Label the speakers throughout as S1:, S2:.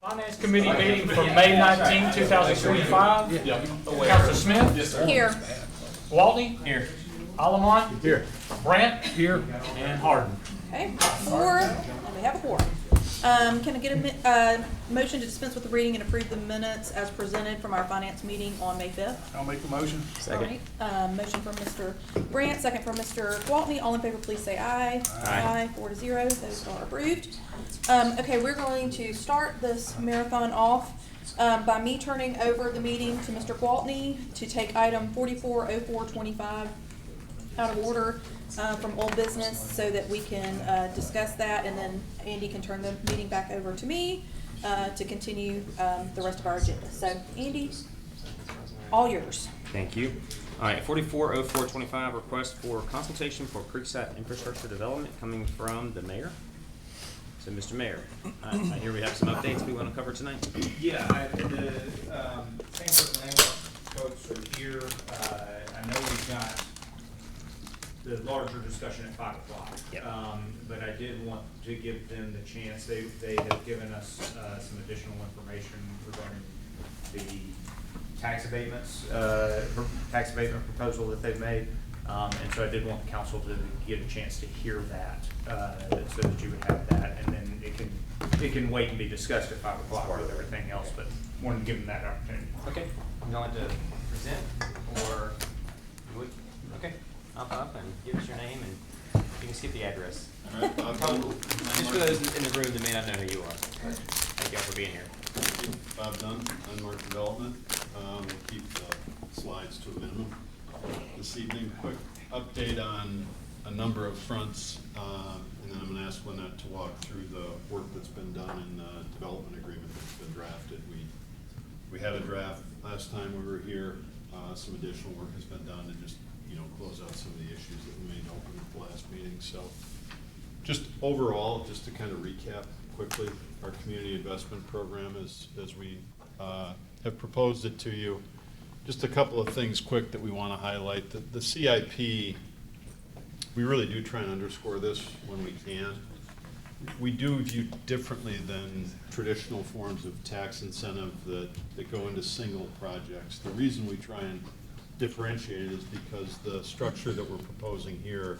S1: Finance Committee meeting for May 19, 2025. Councilor Smith?
S2: Yes, sir.
S3: Here.
S1: Waltney? Here. Allamont?
S2: Here.
S1: Brandt? Here. And Harden.
S3: Okay, four, and we have a quorum. Can I get a motion to dispense with the reading and approve the minutes as presented from our finance meeting on May 5th?
S2: I'll make the motion.
S3: Second. Motion from Mr. Brandt, second from Mr. Waltney. All in favor, please say aye.
S1: Aye.
S3: 4-0. Those are approved. Okay, we're going to start this marathon off by me turning over the meeting to Mr. Waltney to take item 440425 out of order from old business so that we can discuss that, and then Andy can turn the meeting back over to me to continue the rest of our agenda. So, Andy, all yours.
S4: Thank you. All right, 440425, request for consultation for Creekside infrastructure development coming from the mayor. So, Mr. Mayor, I hear we have some updates we want to cover tonight.
S5: Yeah, the Samford land folks are here. I know we've got the larger discussion at 5 o'clock.
S4: Yep.
S5: But I did want to give them the chance. They have given us some additional information regarding the tax abatements, tax abatement proposal that they've made. And so I did want the council to get a chance to hear that, so that you would have that, and then it can wait and be discussed at 5 o'clock with everything else, but wanted to give them that opportunity.
S4: Okay, you want to present, or, okay, up and give us your name, and you can skip the address.
S6: All right, Bob Dunn.
S4: Just for those in the room that may not know who you are. Thank you all for being here.
S6: Bob Dunn, Unmarked Development. We'll keep the slides to a minimum this evening. Quick update on a number of fronts, and then I'm going to ask Lynette to walk through the work that's been done in the development agreement that's been drafted. We had a draft last time we were here. Some additional work has been done to just close out some of the issues that remained open at the last meeting. So just overall, just to kind of recap quickly, our community investment program as we have proposed it to you. Just a couple of things quick that we want to highlight. The CIP, we really do try and underscore this when we can. We do view differently than traditional forms of tax incentive that go into single projects. The reason we try and differentiate it is because the structure that we're proposing here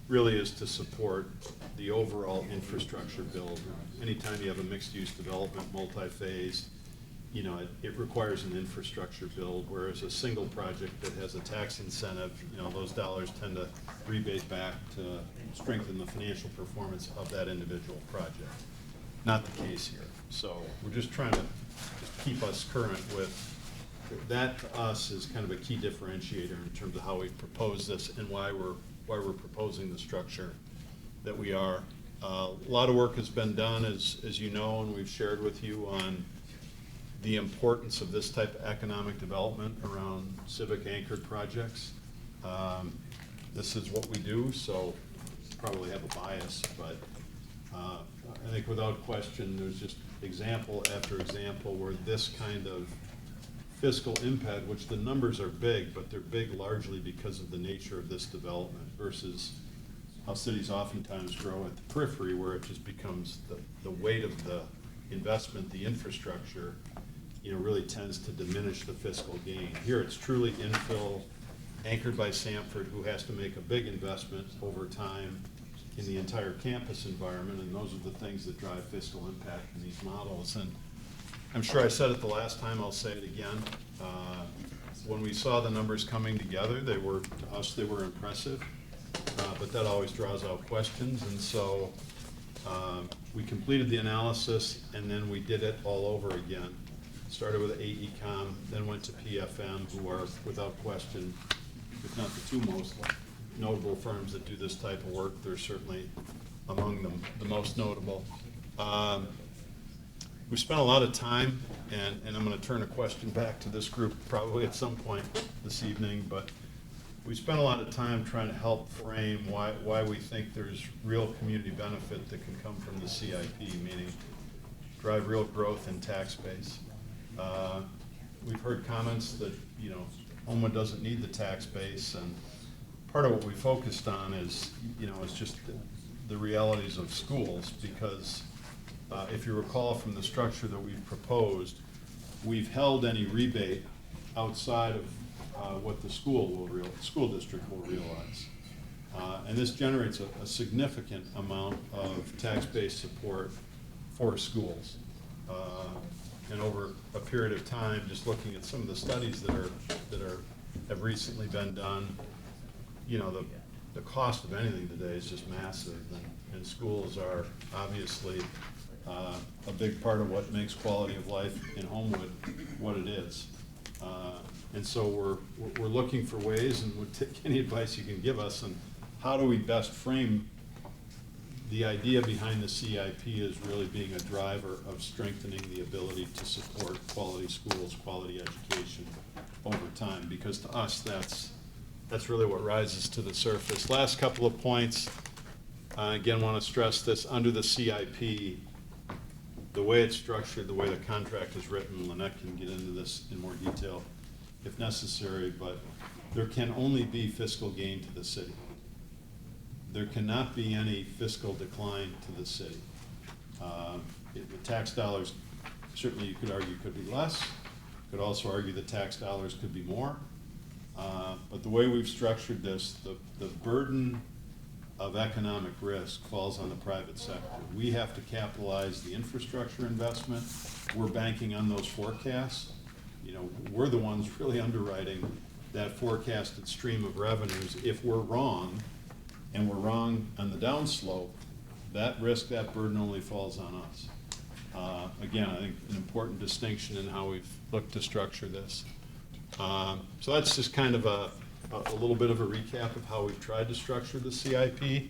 S6: really is to support the overall infrastructure build. Anytime you have a mixed-use development, multi-phase, it requires an infrastructure build, whereas a single project that has a tax incentive, those dollars tend to rebate back to strengthen the financial performance of that individual project. Not the case here. So we're just trying to keep us current with that. To us is kind of a key differentiator in terms of how we propose this and why we're proposing the structure that we are. A lot of work has been done, as you know, and we've shared with you on the importance of this type of economic development around civic anchored projects. This is what we do, so probably have a bias, but I think without question there's just example after example where this kind of fiscal impact, which the numbers are big, but they're big largely because of the nature of this development versus how cities oftentimes grow at the periphery, where it just becomes the weight of the investment, the infrastructure, really tends to diminish the fiscal gain. Here it's truly infill, anchored by Samford, who has to make a big investment over time in the entire campus environment, and those are the things that drive fiscal impact in these models. And I'm sure I said it the last time, I'll say it again. When we saw the numbers coming together, to us, they were impressive, but that always draws out questions. And so we completed the analysis, and then we did it all over again. Started with AECOM, then went to PFM, who are, without question, if not the two most notable firms that do this type of work. They're certainly among them, the most notable. We spent a lot of time, and I'm going to turn a question back to this group probably at some point this evening, but we spent a lot of time trying to help frame why we think there's real community benefit that can come from the CIP, meaning drive real growth in tax base. We've heard comments that, Homewood doesn't need the tax base, and part of what we focused on is, is just the realities of schools, because if you recall from the structure that we've proposed, we've held any rebate outside of what the school district will realize. And this generates a significant amount of tax-based support for schools. And over a period of time, just looking at some of the studies that have recently been done, you know, the cost of anything today is just massive, and schools are obviously a big part of what makes quality of life in Homewood what it is. And so we're looking for ways, and would take any advice you can give us on how do we best frame the idea behind the CIP is really being a driver of strengthening the ability to support quality schools, quality education over time, because to us that's really what rises to the surface. Last couple of points, again, want to stress this, under the CIP, the way it's structured, the way the contract is written, Lynette can get into this in more detail if necessary, but there can only be fiscal gain to the city. There cannot be any fiscal decline to the city. The tax dollars, certainly you could argue could be less, could also argue the tax dollars could be more, but the way we've structured this, the burden of economic risk falls on the private sector. We have to capitalize the infrastructure investment. We're banking on those forecasts. You know, we're the ones really underwriting that forecasted stream of revenues. If we're wrong, and we're wrong on the downslope, that risk, that burden only falls on us. Again, I think an important distinction in how we've looked to structure this. So that's just kind of a little bit of a recap of how we've tried to structure the CIP.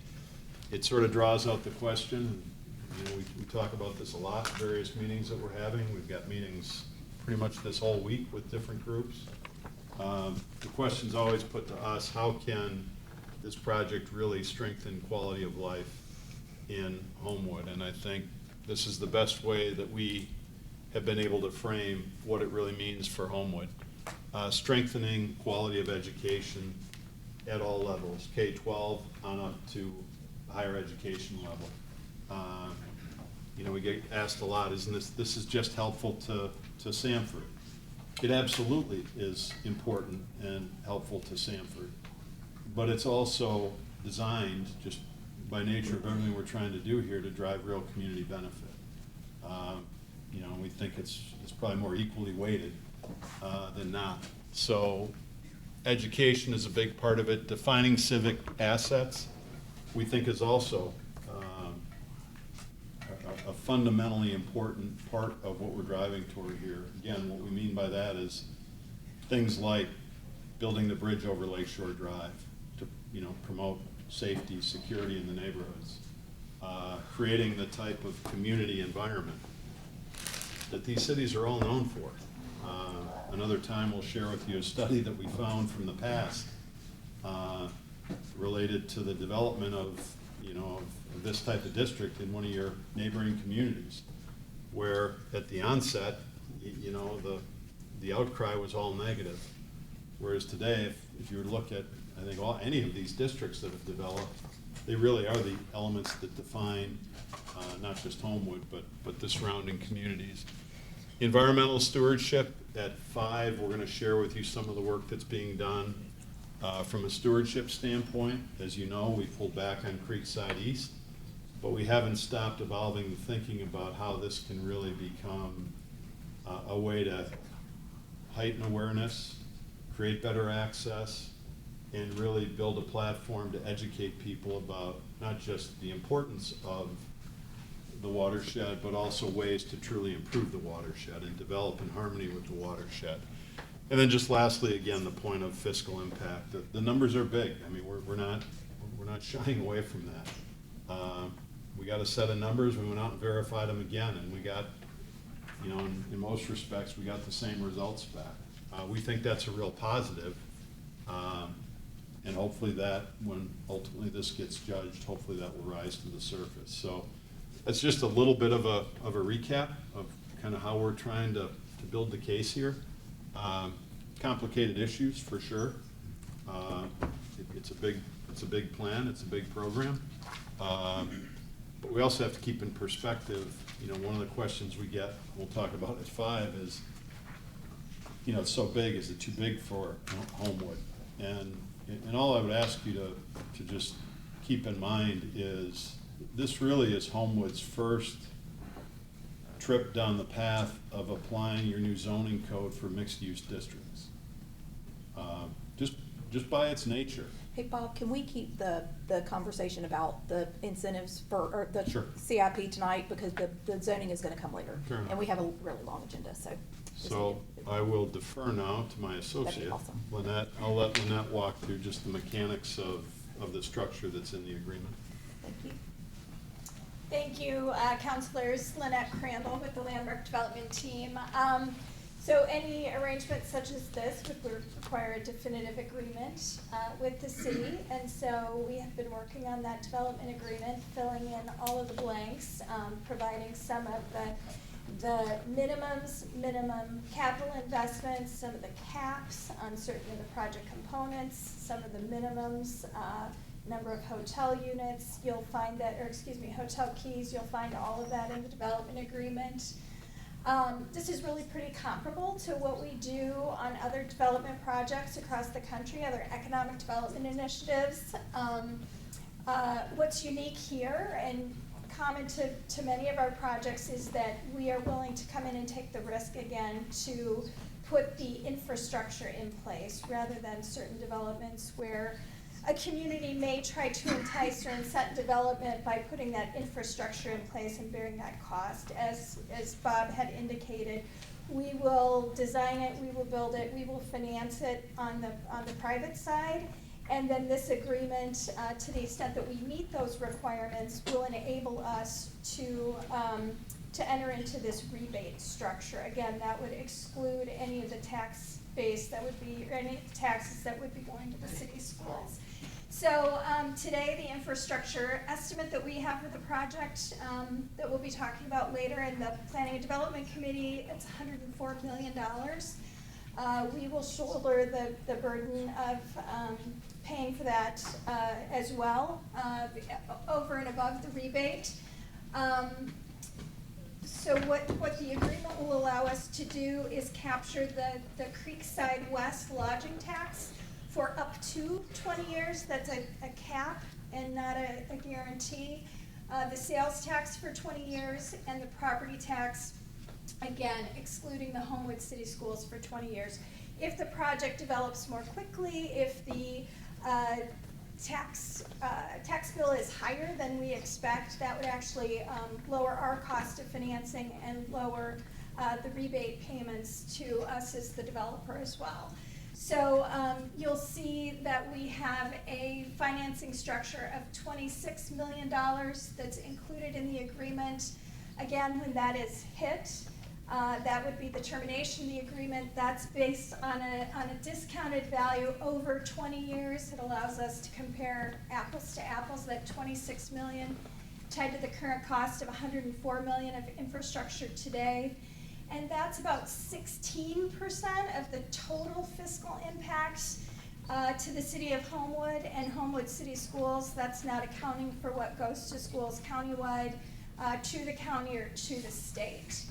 S6: It sort of draws out the question. You know, we talk about this a lot in various meetings that we're having. We've got meetings pretty much this whole week with different groups. The question's always put to us, how can this project really strengthen quality of life in Homewood? And I think this is the best way that we have been able to frame what it really means for Homewood. Strengthening quality of education at all levels, K-12 on up to higher education level. You know, we get asked a lot, isn't this is just helpful to Samford? It absolutely is important and helpful to Samford. But it's also designed, just by nature of everything we're trying to do here, to drive real community benefit. You know, we think it's probably more equally weighted than not. So education is a big part of it. Defining civic assets, we think, is also a fundamentally important part of what we're driving toward here. Again, what we mean by that is things like building the bridge over Lakeshore Drive to, you know, promote safety, security in the neighborhoods, creating the type of community environment that these cities are all known for. Another time we'll share with you a study that we found from the past related to the development of, you know, of this type of district in one of your neighboring communities, where at the onset, you know, the outcry was all negative. Whereas today, if you were to look at, I think, any of these districts that have developed, they really are the elements that define not just Homewood, but the surrounding communities. Environmental stewardship, at 5, we're going to share with you some of the work that's being done from a stewardship standpoint. As you know, we pulled back on Creekside East, but we haven't stopped evolving and thinking about how this can really become a way to heighten awareness, create better access, and really build a platform to educate people about not just the importance of the watershed, but also ways to truly improve the watershed and develop in harmony with the watershed. And then just lastly, again, the point of fiscal impact. The numbers are big. I mean, we're not shying away from that. We got a set of numbers. We went out and verified them again, and we got, you know, in most respects, we got the same results back. We think that's a real positive, and hopefully that, when ultimately this gets judged, hopefully that will rise to the surface. So that's just a little bit of a recap of kind of how we're trying to build the case here. Complicated issues for sure. It's a big plan. It's a big program. But we also have to keep in perspective, one of the questions we get, we'll talk about at 5, is, it's so big, is it too big for Homewood? And all I would ask you to just keep in mind is, this really is Homewood's first trip down the path of applying your new zoning code for mixed-use districts. Just by its nature.
S3: Hey, Bob, can we keep the conversation about the incentives or the
S6: Sure.
S3: CIP tonight, because the zoning is gonna come later?
S6: Fair enough.
S3: And we have a really long agenda, so.
S6: So I will defer now to my associate,
S3: awesome.
S6: Lynette. I'll let Lynette walk through just the mechanics of the structure that's in the agreement.
S3: Thank you.
S2: Thank you, counselors. Lynette Crandall with the Landmark Development Team. So any arrangement such as this would require a definitive agreement with the city, and so we have been working on that development agreement, filling in all of the blanks, providing some of the minimum capital investments, some of the caps on certain of the project components, some of the minimums, number of hotel units, you'll find that, hotel keys, you'll find all of that in the development agreement. This is really pretty comparable to what we do on other development projects across the country, other economic development initiatives. What's unique here and common to many of our projects is that we are willing to come in and take the risk again to put the infrastructure in place, rather than certain developments where a community may try to entice or incent development by putting that infrastructure in place and bearing that cost. As Bob had indicated, we will design it, we will build it, we will finance it on the private side. And then this agreement, to the extent that we meet those requirements, will enable us to enter into this rebate structure. Again, that would exclude any of the tax base that would be, or any of the taxes that would be going to the city schools. So today, the infrastructure estimate that we have for the project that we'll be talking about later in the Planning and Development Committee, it's $104 million. We will shoulder the burden of paying for that as well, over and above the rebate. So what the agreement will allow us to do is capture the Creekside West lodging tax for up to 20 years. That's a cap and not a guarantee. The sales tax for 20 years and the property tax, again, excluding the Homewood City Schools, for 20 years. If the project develops more quickly, if the tax bill is higher than we expect, that would actually lower our cost of financing and lower the rebate payments to us as the developer as well. So you'll see that we have a financing structure of $26 million that's included in the agreement. Again, when that is hit, that would be the termination of the agreement. That's based on a discounted value over 20 years. It allows us to compare apples to apples, that $26 million tied to the current cost of $104 million of infrastructure today. And that's about 16% of the total fiscal impact to the city of Homewood and Homewood City Schools. That's not accounting for what goes to schools countywide, to the county or to the state.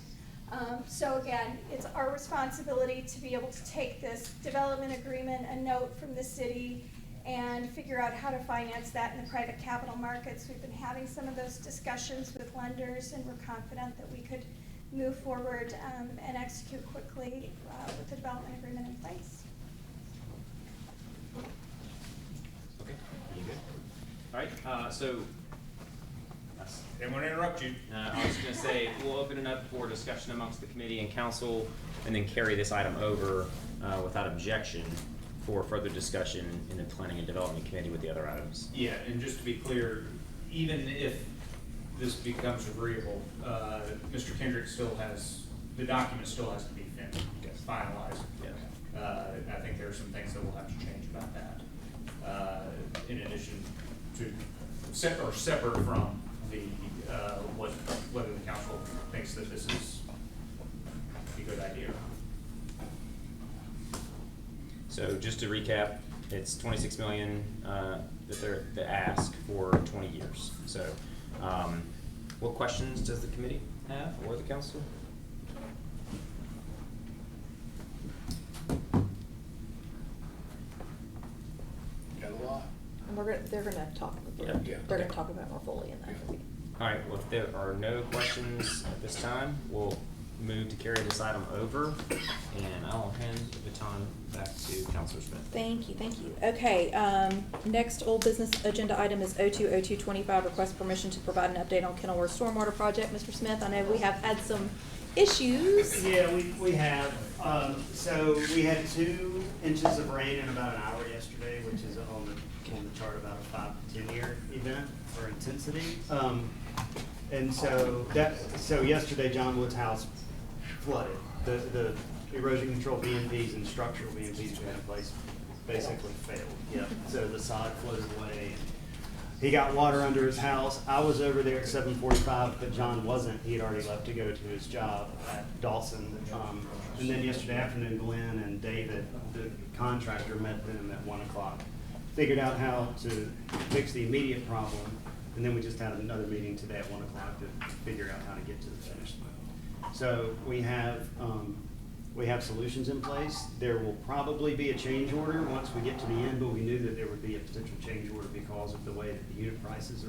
S2: So again, it's our responsibility to be able to take this development agreement, a note from the city, and figure out how to finance that in the private capital markets. We've been having some of those discussions with lenders, and we're confident that we could move forward and execute quickly with the development agreement in place.
S4: Okay, you good? All right, so
S5: Didn't want to interrupt you.
S4: I was going to say, we'll open it up for discussion amongst the committee and council, and then carry this item over without objection for further discussion in the Planning and Development Committee with the other items.
S5: Yeah, and just to be clear, even if this becomes agreeable, Mr. Kendrick still has, the document still has to be finished, finalized.
S4: Yes.
S5: I think there are some things that we'll have to change about that, in addition to, separate from the, whether the council thinks that this is a good idea.
S4: So just to recap, it's $26 million that they're the ask for 20 years. So What questions does the committee have, or the council?
S7: Got a lot.
S3: And they're gonna talk,
S4: Yeah.
S3: they're gonna talk about it more fully in that.
S4: All right, well, if there are no questions at this time, we'll move to carry this item over, and I'll hand the baton back to Councilor Smith.
S3: Thank you, thank you. Okay, next old business agenda item is 020225, request permission to provide an update on Kenilworth Stormwater Project. Mr. Smith, I know we have had some issues.
S8: Yeah, we have. So we had 2 inches of rain in about an hour yesterday, which is on the chart about a 5 to 10 year event for intensity. And so yesterday John Wood's house flooded. The erosion control BMPs and structural BMPs we had in place basically failed. Yeah. So the sod floated away. And he got water under his house. I was over there at 7:45, but John wasn't. He had already left to go to his job at Dawson. And then yesterday afternoon, Glenn and David, the contractor, met them at 1 o'clock. Figured out how to fix the immediate problem, and then we just had another meeting today at 1 o'clock to figure out how to get to the finish line. So we have solutions in place. There will probably be a change order once we get to the end, but we knew that there would be a potential change order because of the way that the unit prices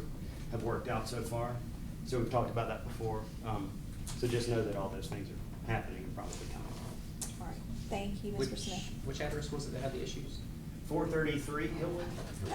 S8: have worked out so far. So we've talked about that before. So just know that all those things are happening and probably coming.
S3: All right, thank you, Mr. Smith.
S4: Which address was it that had the issues?
S8: 433 Hillwood?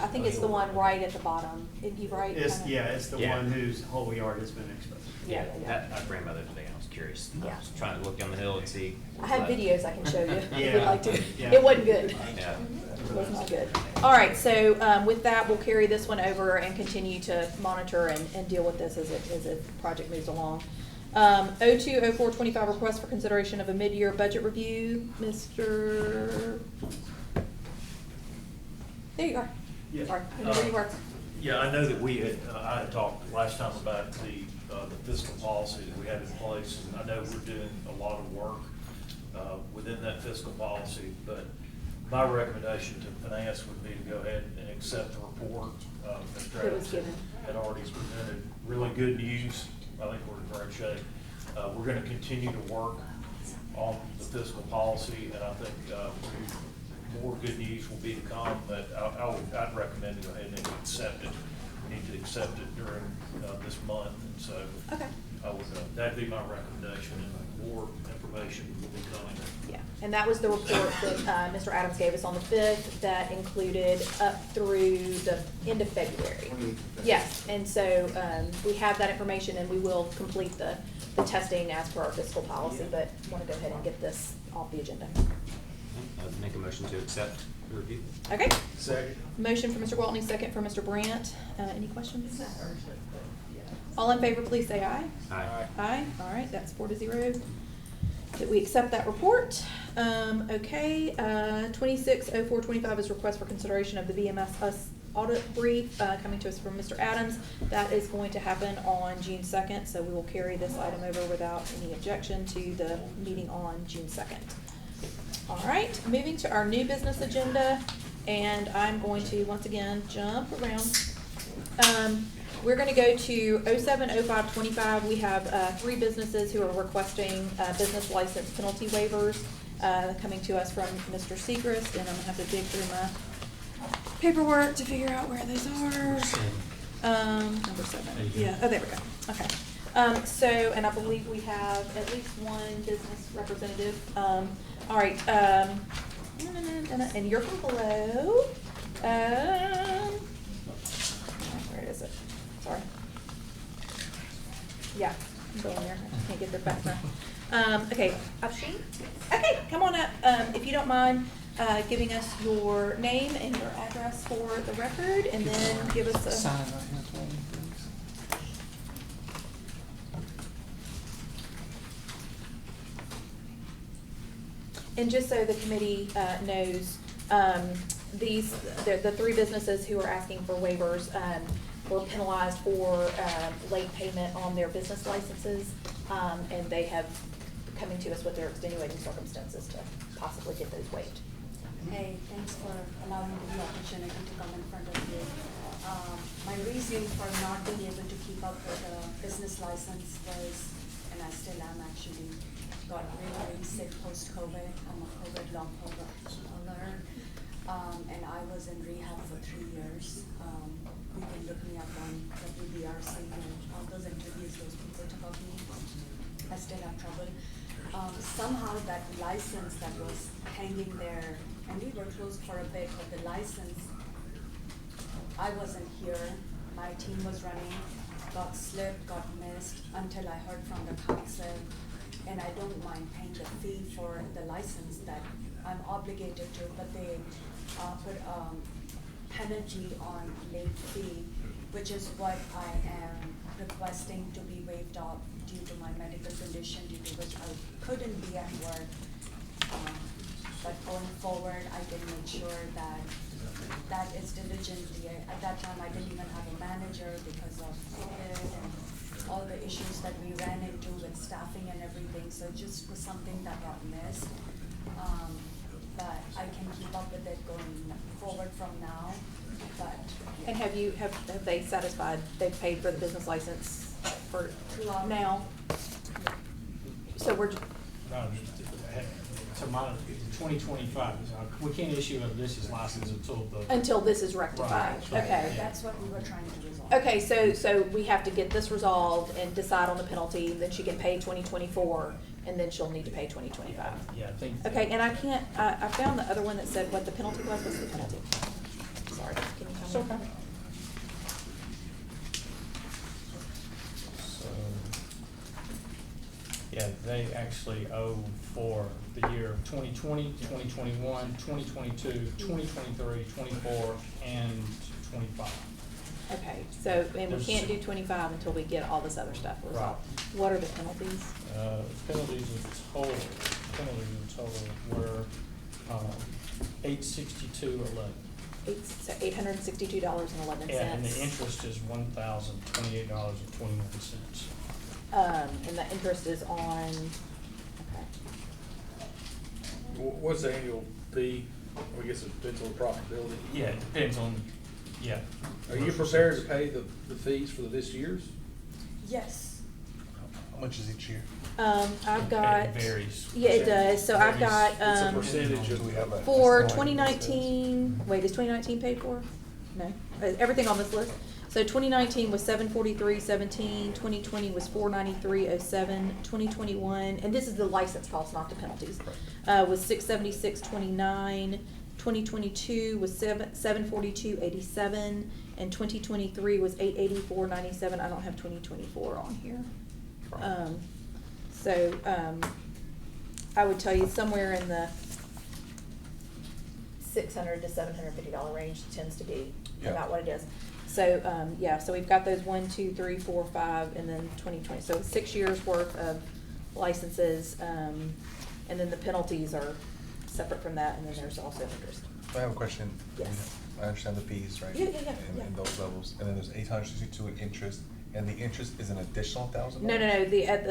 S3: I think it's the one right at the bottom, isn't he right?
S8: It's,
S3: Kinda-
S8: yeah, it's the
S4: Yeah.
S8: one whose whole yard has been exposed.
S3: Yeah, yeah.
S4: That, I ran by there today, I was curious. I
S3: Yeah.
S4: was trying to look down the hill and see.
S3: I have videos I can show you if you'd
S8: Yeah.
S3: like to.
S8: Yeah.
S3: It wasn't good.
S4: Yeah.
S3: It was not good. All right, so with that, we'll carry this one over and continue to monitor and deal with this as the project moves along. 020425, request for consideration of a mid-year budget review. Mr. There you are.
S9: Yeah.
S3: Sorry, whenever you are.
S9: Yeah, I know that I had talked last time about the fiscal policy that we have in place, and I know we're doing a lot of work within that fiscal policy, but my recommendation to finance would be to go ahead and accept the report. Mr.
S3: That was
S9: Adams
S3: given.
S9: had already presented really good news. I think we're in great shape. We're gonna continue to work on the fiscal policy, and I think more good news will be to come, but I'd recommend to go ahead and accept it. We need to accept it during this month, and so
S3: Okay.
S9: I would, that'd be my recommendation, and more information will be coming.
S3: Yeah, and that was the report that Mr. Adams gave us on the 5th that included up through the end of February. Yes, and so we have that information and we will complete the testing as per our fiscal policy, but want to go ahead and get this off the agenda.
S4: I'd make a motion to accept the review.
S3: Okay,
S8: Second.
S3: motion for Mr. Gwaltney, second for Mr. Brandt. Any questions? All in favor, please say aye.
S4: Aye.
S3: Aye, all right, that's 4-0. That we accept that report. Okay, 260425 is request for consideration of the VMS audit brief coming to us from Mr. Adams. That is going to happen on June 2nd, so we will carry this item over without any objection to the meeting on June 2nd. All right, moving to our new business agenda, and I'm going to, once again, jump around. We're gonna go to 070525. We have 3 businesses who are requesting business license penalty waivers coming to us from Mr. Segrist, and I'm gonna have to dig through my paperwork to figure out where those are. Number 7, yeah, oh, there we go, okay. So, and I believe we have at least one business representative. All right, and you're from below. Where is it? Sorry. Yeah, I'm going there. I can't get there fast enough. Okay, Afshin? Okay, come on up. If you don't mind giving us your name and your address for the record, and then give us a.
S1: Sign right here for me, please.
S3: And just so the committee knows, the 3 businesses who are asking for waivers were penalized for late payment on their business licenses, and they have coming to us with their extenuating circumstances to possibly get those waived.
S10: Hey, thanks for allowing me the opportunity to come in front of you. My reason for not being able to keep up with the business license was, and I still am actually, got really sick post-COVID. I'm a COVID long hauler. And I was in rehab for 3 years. You can look me up on WBRC and all those interviews those people took of me. I still have trouble. Somehow that license that was hanging there, and we were closed for a bit, but the license, I wasn't here, my team was running, got slipped, got missed, until I heard from the council, and I don't mind paying the fee for the license that I'm obligated to, but they put penalty on late fee, which is what I am requesting to be waived off due to my medical condition, due to which I couldn't be at work. But going forward, I can make sure that is diligently. At that time, I didn't even have a manager because of COVID and all the issues that we ran into with staffing and everything. So it just was something that got missed. But I can keep up with it going forward from now. But
S3: And have they satisfied, they've paid for the business license for now? So we're,
S1: No, to my, 2025, we can't issue a business license
S3: until this is rectified,
S1: Right.
S3: okay.
S10: that's what we were trying to resolve.
S3: Okay, so we have to get this resolved and decide on the penalty, then she can pay 2024, and then she'll need to pay 2025.
S1: Yeah, I think.
S3: Okay, and I found the other one that said what the penalty was. What's the penalty? Sorry, can you tell me?
S1: Okay. So, yeah, they actually owe for the year of 2020, 2021, 2022, 2023, 24, and 25.
S3: Okay, so, and we can't do 25 until we get all this other stuff resolved. What are the penalties?
S1: Penalties in total were $862.11.
S3: So $862.11.
S1: And the interest is $1,028.21.
S3: And the interest is on, okay.
S7: What's the annual fee? I guess it depends on the profitability.
S1: Yeah, it depends on, yeah.
S7: Are you prepared to pay the fees for this year's?
S10: Yes.
S7: How much is each year?
S3: I've got.
S1: It varies.
S3: Yeah, it does. So I've got,
S7: It's a percentage of.
S3: for 2019, wait, is 2019 paid for? No, everything on this list. So 2019 was 743.17, 2020 was 493.07, 2021, and this is the license cost, not the penalties, was 676.29, 2022 was 742.87, and 2023 was 884.97. I don't have 2024 on here. I would tell you somewhere in the $600 to $750 range tends to be about what it is. So, so we've got those 1, 2, 3, 4, 5, and then 2020. So 6 years worth of licenses, and then the penalties are separate from that, and then there's also interest.
S11: I have a question.
S3: Yes.
S11: I understand the fees, right?
S3: Yeah.
S11: In those levels, and then there's 862 in interest, and the interest is an additional $1,000?
S3: No.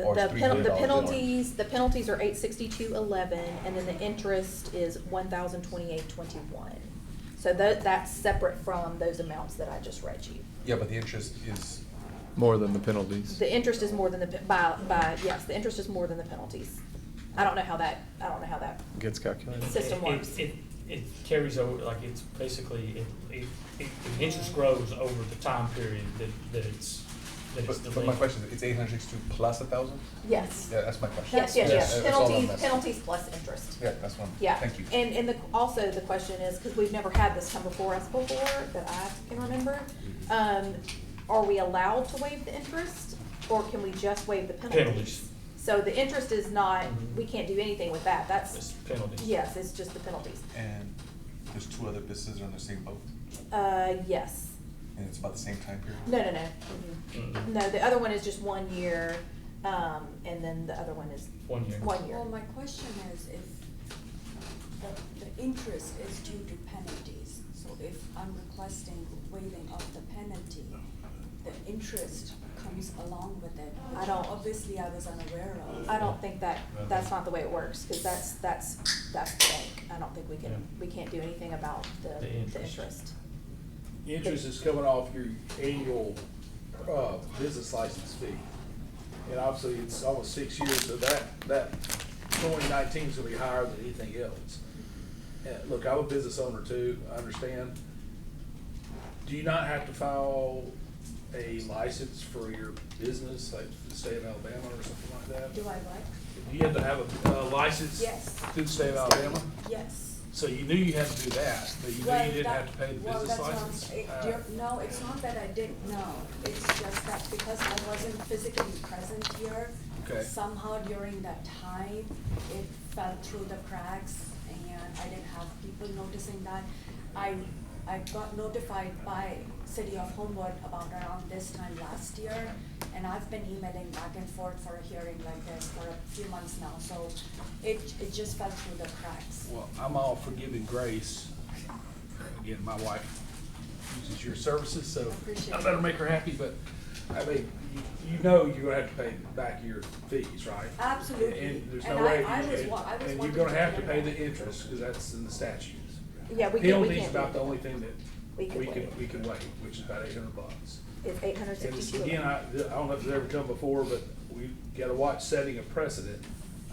S11: Or
S3: The
S11: $300
S3: penalties are $862.11, and then the interest is $1,028.21. So that's separate from those amounts that I just read you.
S11: Yeah, but the interest is.
S12: More than the penalties.
S3: The interest is more than the the interest is more than the penalties. I don't know how that
S12: Gets calculated.
S3: system works.
S1: It carries over, like it's basically, the interest grows over the time period that it's
S11: But my question is, it's 862 plus 1,000?
S3: Yes.
S11: Yeah, that's my question.
S3: Yes.
S11: That's all I'm asking.
S3: Penalties plus interest.
S11: Yeah, that's one.
S3: Yeah.
S11: Thank you.
S3: And also the question is, because we've never had this come before us before, that I can remember, are we allowed to waive the interest, or can we just waive the penalties? So the interest is not, we can't do anything with that, that's.
S1: It's penalties.
S3: Yes, it's just the penalties.
S11: And there's 2 other businesses on the same boat,
S3: Yes.
S11: and it's about the same time period?
S3: No. No, the other one is just 1 year, and then the other one is
S1: 1 year.
S3: 1 year.
S10: Well, my question is if the interest is due to penalties, so if I'm requesting waiving of the penalty, the interest comes along with it. Obviously I was unaware of.
S3: I don't think that's not the way it works, because that's the bank. I don't think we can't do anything about the interest.
S7: interest is coming off your annual, business license fee. And obviously, it's almost 6 years, so that 2019 is gonna be higher than anything else. And look, I'm a business owner too, I understand. Do you not have to file a license for your business, like the state of Alabama or something like that?
S10: Do I what?
S7: Do you have to have a license?
S10: Yes.
S7: To the state of Alabama?
S10: Yes.
S7: So you knew you had to do that, but you knew
S10: Well,
S7: you didn't
S10: that-
S7: have to pay the
S10: well,
S7: business
S10: that's what I'm
S7: license?
S10: saying. No, it's not that I didn't know, it's just that because I wasn't physically present here.
S7: Okay.
S10: Somehow during that time, it fell through the cracks and I didn't have people noticing that. I got notified by City of Homewood about around this time last year, and I've been emailing back and forth for a hearing like this for a few months now, so it just fell through the cracks.
S7: Well, I'm all for giving grace. Again, my wife uses your services, so
S10: Appreciate
S7: I
S10: it.
S7: better make her happy, but, I mean, you know you're gonna have to pay back your fees, right?
S10: Absolutely.
S7: And there's
S10: And
S7: no way,
S10: I was
S7: and
S10: wanting
S7: you're
S10: to
S7: gonna have to
S10: do
S7: pay
S10: that.
S7: the interest, because that's in the statutes.
S3: Yeah, we
S7: Penalties
S3: can't.
S7: about the only thing that
S3: We can waive.
S7: we can waive, which is about $800.
S3: It's $862.
S7: And it's, again, I don't know if it's ever come before, but we gotta watch setting a precedent.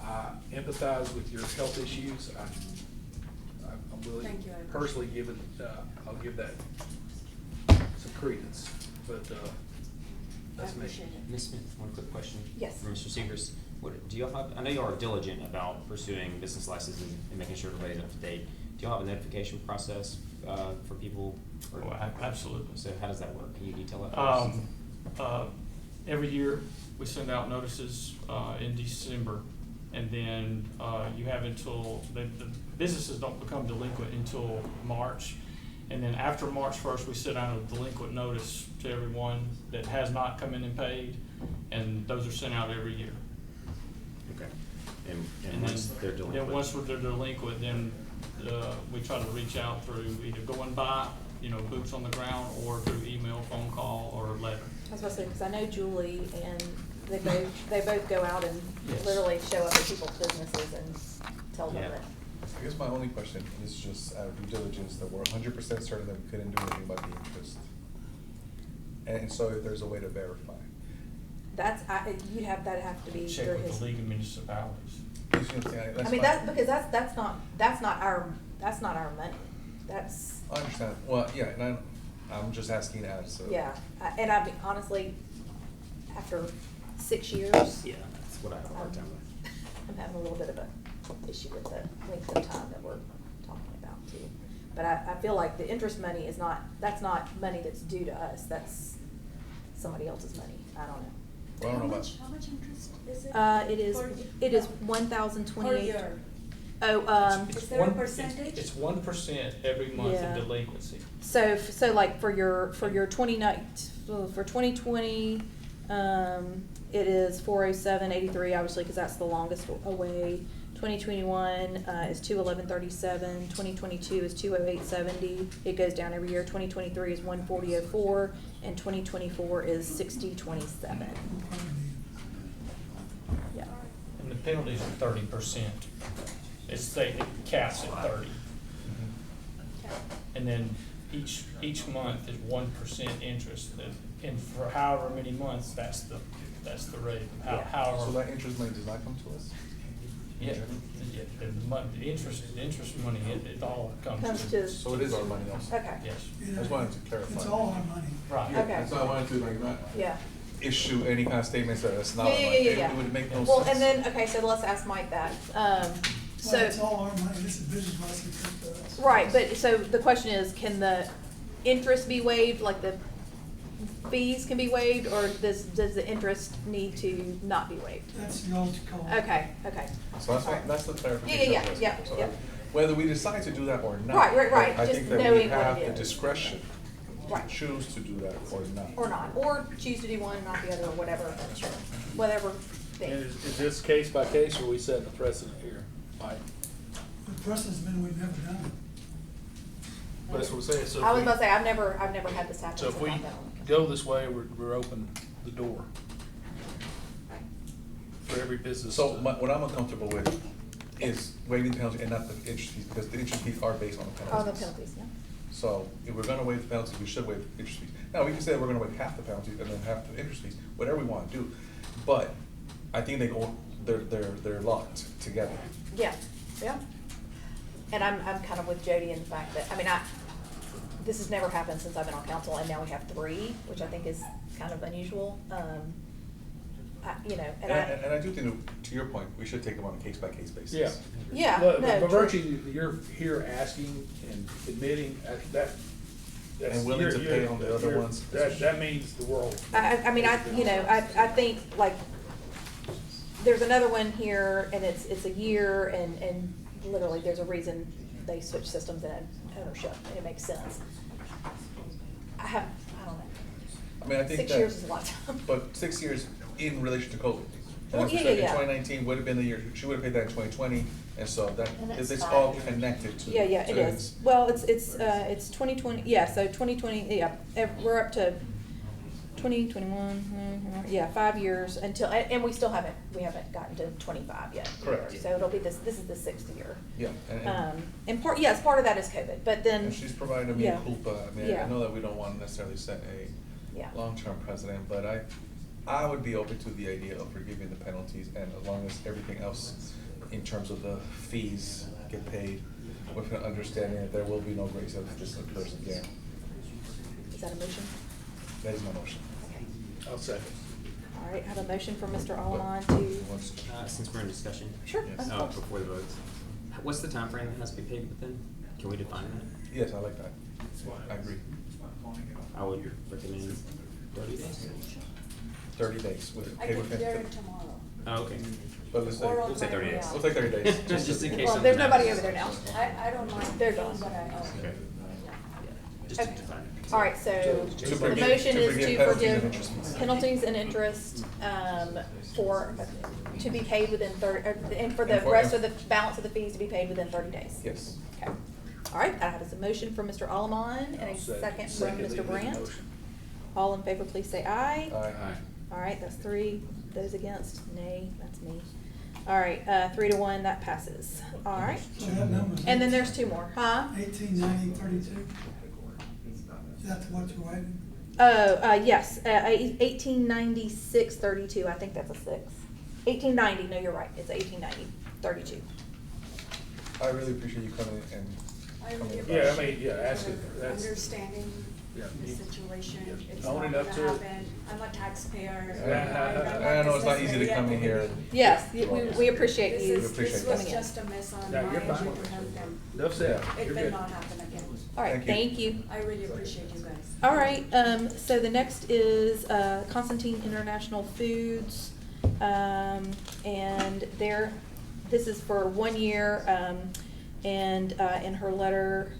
S7: I empathize with your health issues. I'm really
S10: Thank you, I appreciate it.
S7: personally giving, I'll give that some credence, but, that's
S10: I
S7: me.
S10: appreciate it.
S4: Ms. Smith, one quick question.
S3: Yes.
S4: For Mr. Seegers. What, do you have, I know you are diligent about pursuing business licenses and making sure everybody's up to date. Do you have a notification process, for people? or-
S1: Oh, absolutely.
S4: So how does that work? Can you detail that for us?
S1: Every year, we send out notices, in December, and then, you have until, the businesses don't become delinquent until March. And then after March 1st, we send out a delinquent notice to everyone that has not come in and paid, and those are sent out every year.
S4: Okay. And
S1: And
S4: once
S1: then-
S4: they're delinquent?
S1: Then once they're delinquent, then, we try to reach out through either going by, boots on the ground, or through email, phone call, or letter.
S3: I was about to say, because I know Julie and they both go out and
S1: Yes.
S3: literally show up at people's businesses and tell them
S4: Yeah.
S3: that.
S11: I guess my only question is just out of due diligence, that we're 100% certain that we couldn't do anything about the interest. And so if there's a way to verify.
S3: You'd have, that'd have to be.
S1: Check
S3: through
S1: with
S3: his-
S1: the League of Municipalities.
S11: You see what I'm saying?
S3: I mean,
S11: fine.
S3: because that's not our money. That's,
S11: I understand. Well, yeah, and I'm just asking as, so.
S3: yeah, and I mean, honestly, after 6 years.
S4: Yeah, that's what I have a hard time with.
S3: I'm having a little bit of a issue with the length of time that we're talking about too. But I feel like the interest money that's not money that's due to us, that's somebody else's money, I don't know.
S11: Well, I don't know
S10: How much interest is it?
S3: It is 1,028.
S10: Per year.
S3: Oh,
S10: Is there a percentage?
S1: It's 1% every month
S3: Yeah.
S1: of delinquency.
S3: so like for your 2020, it is 407.83, obviously, because that's the longest away. 2021 is 211.37. 2022 is 208.70. It goes down every year. 2023 is 140.04, and 2024 is 60.27. Yeah.
S1: And the penalties are 30%. It caps at 30. And then each month is 1% interest, and for however many months, that's the rate.
S3: Yeah.
S1: However.
S11: So that interest money does not come to us?
S1: Yeah, the interest money, it all
S3: Comes
S1: comes
S3: to-
S1: to.
S11: So it is our money also?
S3: Okay.
S1: Yes,
S11: I just wanted to clarify.
S13: It's all our money.
S1: right.
S11: Yeah,
S3: Okay.
S11: that's why I wanted to, like, not
S3: Yeah.
S11: issue any kind of statements that it's not our
S3: Yeah,
S11: money.
S3: yeah.
S11: It would make no sense.
S3: Well, and then, okay, so let's ask Mike that.
S13: Well, it's all our money, this is business license for us.
S3: Right, but so the question is, can the interest be waived, like the fees can be waived, or does the interest need to not be waived?
S13: That's y'all to call.
S3: Okay.
S11: So that's the clarification.
S3: Yeah,
S11: I'm asking
S3: yeah,
S11: for. So
S3: yeah.
S11: Whether we decide to do that or not.
S3: Right,
S11: I
S3: just
S11: think that we
S3: knowing what
S11: have
S3: it
S11: the
S3: is.
S11: discretion to
S3: Right.
S11: choose to do that or not.
S3: Or not, or choose to do one, not the other, or whatever, whatever
S7: And
S3: thing.
S7: is this case by case, or are we setting a precedent here, Mike?
S13: The precedent's been, we've never done it.
S7: But that's what I'm saying, so if
S3: I was
S7: we-
S3: about to say, I've never had this happen.
S7: So if
S3: since
S7: we
S3: I've been on the
S7: go this way, we're open the door for every business.
S11: So
S7: to-
S11: what I'm uncomfortable with is waiving the penalty and not the interest fees, because the interest fees are based on the
S3: On the
S11: penalties.
S3: penalties, yeah.
S11: So if we're gonna waive the penalties, we should waive interest fees. Now, we can say we're gonna waive half the penalties and then half the interest fees, whatever we wanna do. But I think they're locked together.
S3: Yeah, yeah. And I'm kind of with Jody in the fact that, I mean, this has never happened since I've been on council, and now we have 3, which I think is kind of unusual. You know,
S11: And I do think, to your point, we should take them on a case-by-case basis.
S7: Yeah.
S3: Yeah,
S7: But
S3: no,
S7: but
S3: true.
S7: virtually, you're here asking and admitting that's.
S11: And willing to pay on the other
S7: you're-
S11: ones.
S7: That means the world.
S3: I mean, I think, like, there's another one here, and it's a year, and literally, there's a reason they switch systems and ownership, and it makes sense. I don't know.
S11: I mean, I think
S3: 6 years is a lot of time.
S11: But 6 years in relation to COVID.
S3: Well,
S11: And
S3: yeah.
S11: In 2019 would have been the year, she would have paid that in 2020, and so that,
S10: And it's
S11: it's
S10: 5
S11: all
S10: years.
S11: connected to.
S3: Yeah, it
S11: to
S3: is. Well, it's 2020, yeah, so 2020, yeah, we're up to 2021, yeah, 5 years until, and we haven't gotten to 25 yet.
S11: Correct.
S3: So it'll be this is the 6th year.
S11: Yeah,
S3: And part of that is COVID, but then.
S11: and she's provided me
S3: yeah.
S11: a culpa. I mean,
S3: Yeah.
S11: I know that we don't want to necessarily set
S3: Yeah.
S11: a long-term precedent, but I would be open to the idea of forgiving the penalties, and as long as everything else in terms of the fees get paid, with an understanding that there will be no grace if this occurs again.
S3: Is that a motion?
S11: That is my motion.
S3: Okay.
S7: I'll second.
S3: All right, I have a motion from Mr. Allen to.
S4: Since we're in discussion.
S3: Sure,
S11: Yes.
S3: of course.
S4: Before the votes. What's the time frame that has to be paid within? Can we define that?
S11: Yes, I like that. I agree.
S4: I would recommend 30 days.
S11: 30 days with
S10: I
S11: pay
S10: could
S11: within.
S10: hear it tomorrow.
S4: Oh, okay.
S11: But let's say,
S10: Or on
S4: We'll say 30 days.
S11: we'll take 30 days.
S4: Just in case.
S3: Well,
S4: something
S3: there's nobody
S4: happens.
S3: over there now.
S10: I don't mind.
S3: They're
S10: paying,
S3: gone.
S10: but
S4: Okay. Just to
S3: Okay.
S4: define it.
S3: All right, so
S11: To
S3: the
S11: forgive-
S3: motion
S11: to
S3: is
S11: forgive
S3: to
S11: penalties and
S3: forgive
S11: interest fees.
S3: penalties and interest, to be paid within 30, and for the
S11: And for-
S3: rest of the balance of the fees to be paid within 30 days.
S11: Yes.
S3: Okay. All right, I have a motion from Mr. Alaman and a second from
S7: Secondly,
S3: Mr. Brandt.
S7: motion.
S3: All in favor, please say aye.
S11: Aye.
S3: All right, that's 3. Those against, nay, that's me. All right, 3-1, that passes. All right.
S13: So that number.
S3: And then there's 2 more, huh?
S13: 1890-32. Is that what you're waiving?
S3: Yes, 1896-32, I think that's a 6. 1890, no, you're right, it's 1890-32.
S11: I really appreciate you coming and.
S10: I really
S11: coming
S7: Yeah, I
S10: appreciate
S7: mean, yeah, ask it.
S10: your
S7: That's-
S10: understanding
S7: Yeah.
S10: the situation.
S7: Yeah.
S10: It's
S7: Own
S10: not
S7: it
S10: gonna
S7: up to it.
S10: happen. I'm a taxpayer.
S11: I know it's not easy to come in here.
S3: Yes, we appreciate
S10: This
S3: you
S10: is,
S11: appreciate
S10: this
S11: that.
S10: was just a miss on
S7: No,
S10: my
S7: you're
S10: end
S7: fine.
S10: to help them.
S7: Enough said.
S10: It
S7: You're
S10: may
S7: good.
S10: not happen again.
S3: All right,
S11: Thank you.
S3: thank you.
S10: I really appreciate you guys.
S3: All right, so the next is Constantine International Foods. And this is for 1 year, and in her letter,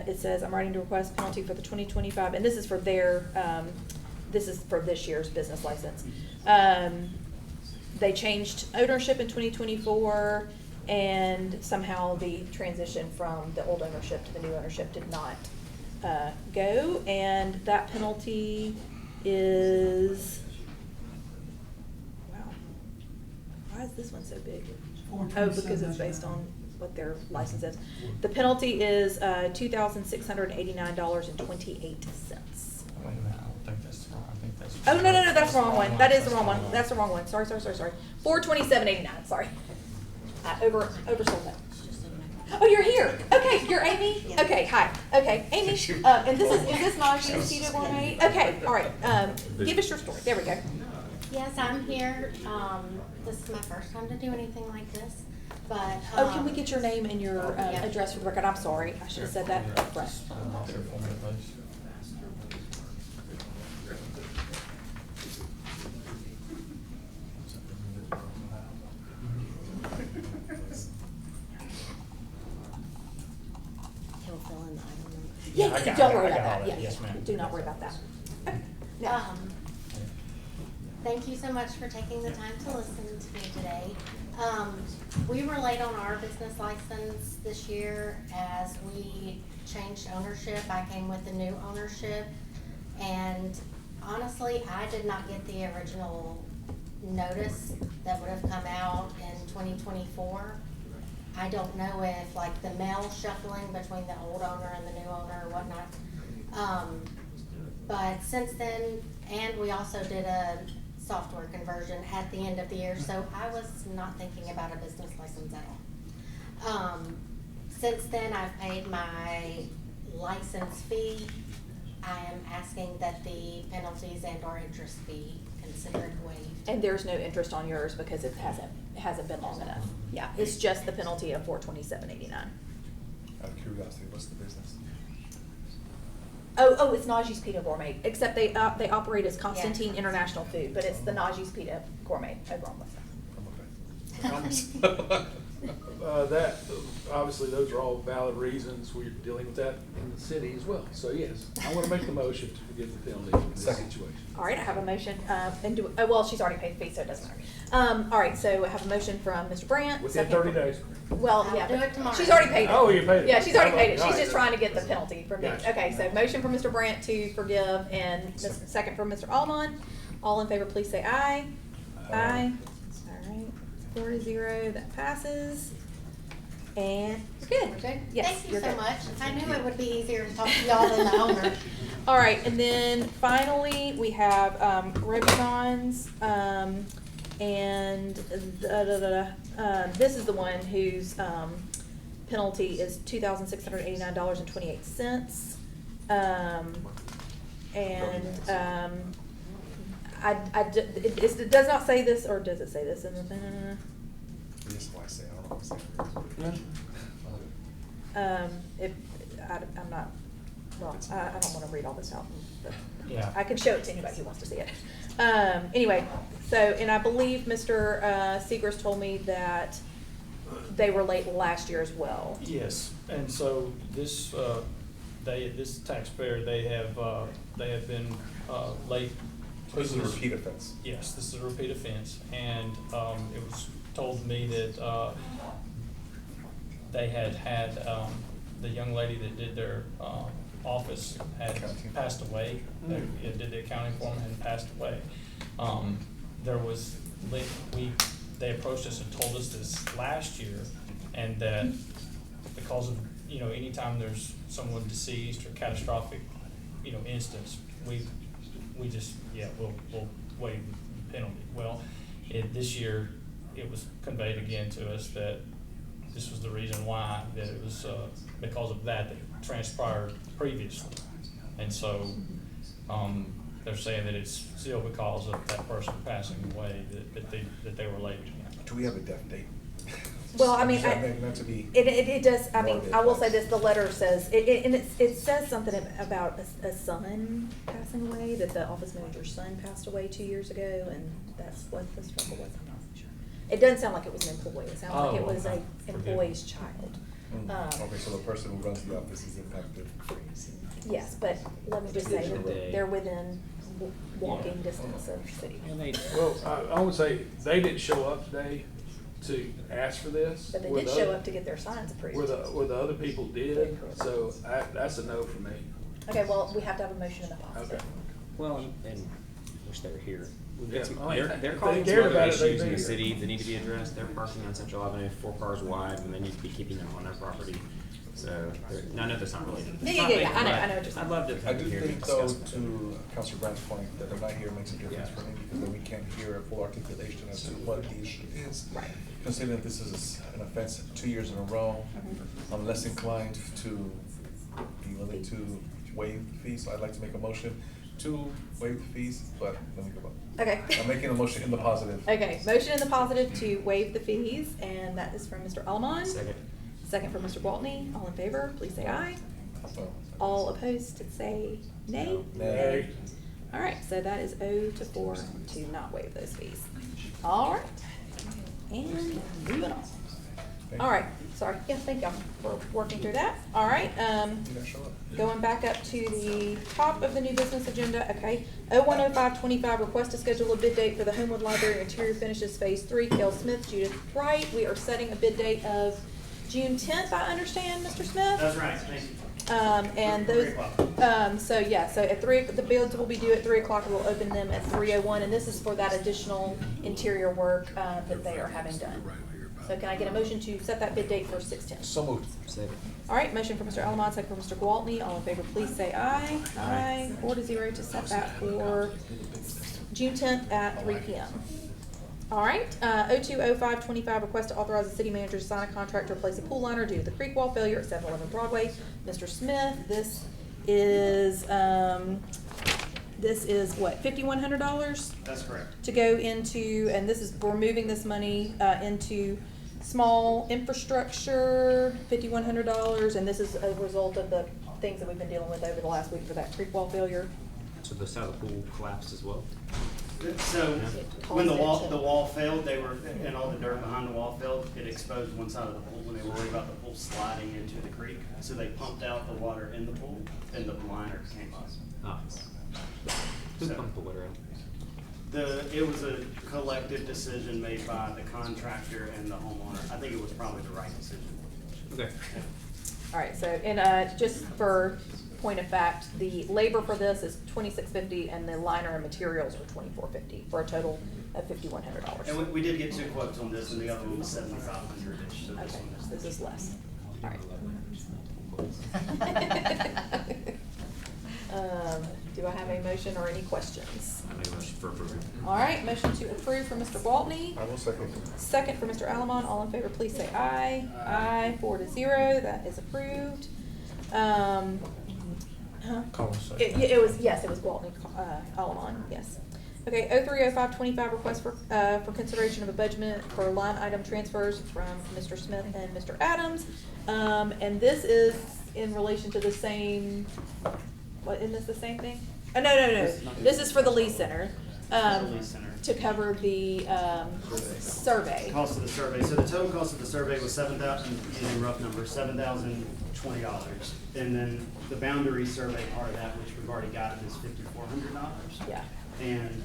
S3: it says, I'm writing to request penalty for the 2025, and this is for this is for this year's business license. They changed ownership in 2024, and somehow the transition from the old ownership to the new ownership did not go, and that penalty is, wow, why is this one so big? Oh, because it's based on what their license is. The penalty is $2,689.28.
S1: Wait a minute, I don't think that's wrong, I think that's.
S3: Oh, no, that's the wrong one. That is the wrong one. That's the wrong one. Sorry. $427.89, sorry. I oversold that. Oh, you're here. Okay, you're Amy? Okay, hi. Okay, Amy, and this is this Najee Cedar Gourmet? Okay, all right, give us your story. There we go.
S14: Yes, I'm here. This is my first time to do anything like this, but.
S3: Oh, can we get your name and your
S14: Yeah.
S3: address for the record? I'm sorry, I should have said that up front.
S1: There for me, please.
S14: He'll fill in the item number.
S3: Yeah, don't worry about that.
S1: it.
S3: Yeah,
S1: Yes, ma'am.
S3: do not worry about that. Okay. Now,
S14: Thank you so much for taking the time to listen to me today. We were late on our business license this year as we changed ownership. I came with the new ownership, and honestly, I did not get the original notice that would have come out in 2024. I don't know if like the mail shuffling between the old owner and the new owner or whatnot. But since then, and we also did a software conversion at the end of the year, so I was not thinking about a business license at all. Since then, I've paid my license fee. I am asking that the penalties and or interest be considered waived.
S3: And there's no interest on yours because it hasn't been long enough. Yeah, it's just the penalty of $427.89.
S11: Out of curiosity, what's the business?
S3: Oh, it's Najee's Pita Gourmet, except they operate as Constantine International Food, but it's the Najee's Pita Gourmet over on West Side.
S7: That, obviously, those are all valid reasons. We're dealing with that in the city as well. So yes, I want to make the motion to forgive the penalty in this situation.
S3: All right, I have a motion, well, she's already paid the fee, so it doesn't matter. All right, so I have a motion from Mr. Brandt.
S7: Within
S3: second
S7: 30 days.
S3: Well,
S14: I'll
S3: yeah,
S14: do
S3: but
S14: it tomorrow.
S3: she's already paid it.
S7: Oh, you paid it.
S3: Yeah, she's already paid it.
S7: All
S3: She's
S7: right.
S3: just trying to get the penalty from me.
S7: Gotcha.
S3: Okay, so motion from Mr. Brandt to forgive and second from Mr. Almond. All in favor, please say aye. Aye. All right, 4-0, that passes. And we're good.
S14: We're good?
S3: Yes,
S14: Thank you
S3: you're
S14: so
S3: good.
S14: much. I knew it would be easier to talk to y'all than the owner.
S3: All right, and then finally, we have Rebonds, and this is the one whose penalty is $2,689.28. It does not say this, or does it say this in the thing?
S11: This is why I say, I don't know
S3: I'm not, well, I don't wanna read all this out, but
S1: Yeah.
S3: I can show it to anybody who wants to see it. Anyway, so, and I believe Mr. Segrist told me that they were late last year as well.
S1: Yes, and so this, this taxpayer, they have been, late.
S11: This is a repeat offense.
S1: Yes, this is a repeat offense, and, it was told me that, they had, the young lady that did their, office had
S11: Accounting.
S1: passed away. They did the accounting for them and passed away. There was, they approached us and told us this last year, and that because of, anytime there's someone deceased or catastrophic, instance, we just, we'll waive the penalty. Well, this year, it was conveyed again to us that this was the reason why, that it was, because of that transpired previously. And so, they're saying that it's still because of that person passing away that they were late.
S11: Do we have a death date?
S3: Well, I mean,
S11: Not to be.
S3: it does, I mean,
S11: morbid,
S3: I will
S11: but-
S3: say this, the letter says, it says something about a son passing away, that the office manager's son passed away 2 years ago, and that's what the struggle was, I'm not sure. It doesn't sound like it was an employee, it sounds like it was a employee's child.
S11: Okay, so the person who runs the office is impacted.
S3: Yes, but let me just say
S4: Division
S3: that
S4: day.
S3: they're within walking distance of city.
S4: And they,
S7: Well, I would say they didn't show up today to ask for this.
S3: But they
S7: where
S3: did
S7: the
S3: show
S7: other-
S3: up to get their signs approved.
S7: Where the other people did, so that's a no for me.
S3: Okay, well, we have to have a motion in the positive.
S7: Okay.
S4: well, and wish they were here. We've got
S7: Yeah,
S4: some-
S7: I mean,
S4: They're
S7: if they
S4: causing some
S7: cared
S4: other
S7: about it, they'd
S4: issues in
S7: be
S4: the
S7: here.
S4: city that need to be addressed. They're parking on Central Avenue 4 cars wide when they need to be keeping them on their property. So, no, I know that's not related.
S3: Yeah,
S4: It's
S3: yeah,
S4: not
S3: yeah,
S4: big,
S3: I know
S4: but
S3: what you're saying.
S4: I'd love to
S11: I
S4: have
S11: do
S4: them here to
S11: think though,
S4: discuss.
S11: to Councilor Brandt's point, that they're not here makes a difference
S4: Yeah.
S11: for me, because then we can't hear a full articulation as to what the issue is.
S3: Right.
S11: Considering that this is an offense 2 years in a row, I'm less inclined to be willing to waive the fees, so I'd like to make a motion to waive the fees, but let me go back.
S3: Okay.
S11: I'm making a motion in the positive.
S3: Okay, motion in the positive to waive the fees, and that is from Mr. Almond.
S4: Second.
S3: Second from Mr. Gwaltney. All in favor, please say aye.
S11: So,
S3: All opposed, say nay.
S11: Nay.
S3: All right, so that is 0-4 to not waive those fees. All right, and moving on.
S11: Thank
S3: All
S11: you.
S3: right, sorry, yeah, thank y'all for working through that. All right,
S11: Did I show up?
S3: going back up to the top of the new business agenda, okay. 010525, request to schedule a bid date for the Homewood Library Interior Finishes Phase 3, Kel Smith, Judith Wright. We are setting a bid date of June 10th, I understand, Mr. Smith?
S8: That's right, thank you.
S3: And those, so at 3, the bids will be due at 3 o'clock, we'll open them at 3:01, and this is for that additional interior work, that they are having done. So can I get a motion to set that bid date for 6/10?
S11: So moved.
S4: Second.
S3: All right, motion for Mr. Allemont, second for Mr. Gwaltney. All in favor, please say aye. Aye. 4-0 to set that for June 10th at 3 p.m. All right, 020525, request to authorize the city manager to sign a contract to replace a pool liner due to the creek wall failure at 711 Broadway. Mr. Smith, this is what, $5,100?
S8: That's correct.
S3: To go into, and this is, we're moving this money into small infrastructure, $5,100, and this is a result of the things that we've been dealing with over the last week for that creek wall failure.
S4: So the side of the pool collapsed as well?
S8: So when the wall failed, and all the dirt behind the wall failed, it exposed one side of the pool, and they were worried about the pool sliding into the creek. So they pumped out the water in the pool, and the liner came up.
S4: Ah. Who
S8: So-
S4: pumped the water out?
S8: It was a collective decision made by the contractor and the homeowner. I think it was probably the right decision.
S4: Okay.
S3: All right, so, and just for point of fact, the labor for this is $2,650, and the liner and materials are $2,450, for a total of $5,100.
S8: And we did get 2 quotes on this, and the other one was $7,500-ish, so this
S3: Okay,
S8: one is.
S3: this is less. All right. Do I have a motion or any questions?
S4: I make a motion for approval.
S3: All right, motion to approve for Mr. Gwaltney.
S11: I will second.
S3: Second for Mr. Allemont. All in favor, please say aye. Aye. 4-0. That is approved. Huh? It was, yes, it was Gwaltney, Allemont, yes. Okay, 030525, request for consideration of a budget for line item transfers from Mr. Smith and Mr. Adams. And this is in relation to the same, what, isn't this the same thing? Oh, no. This is for the Lee Center.
S8: The Lee Center.
S3: To cover the, survey.
S8: Cost of the survey. So the total cost of the survey was using rough numbers, $7,020. And then the boundary survey part of that, which we've already gotten, is $5,400.
S3: Yeah.
S8: And